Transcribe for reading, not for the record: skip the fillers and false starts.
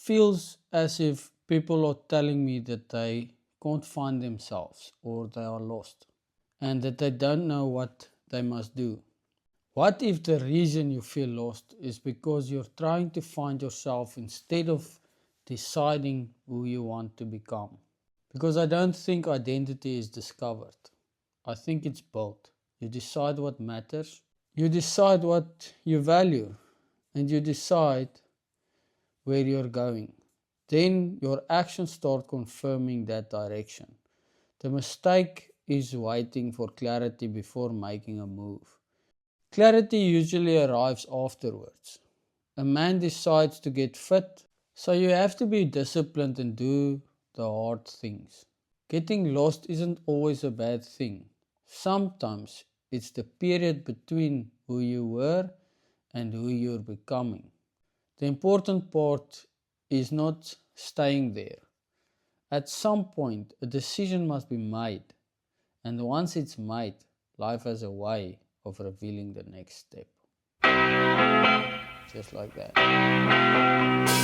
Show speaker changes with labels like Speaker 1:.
Speaker 1: feels as if people are telling me that they can't find themselves or they are lost and that they don't know what they must do. What if the reason you feel lost is because you're trying to find yourself instead of deciding who you want to become? Because I don't think identity is discovered. I think it's built. You decide what matters, you decide what you value, and you decide where you're going. Then your actions start confirming that direction. The mistake is waiting for clarity before making a move. Clarity usually arrives afterwards. A man decides to get fit, so you have to be disciplined and do the hard things. Getting lost isn't always a bad thing. Sometimes it's the period between who you were and who you're becoming. The important part is not staying there. At some point, a decision must be made, and once it's made, life has a way of revealing the next step. Just like that.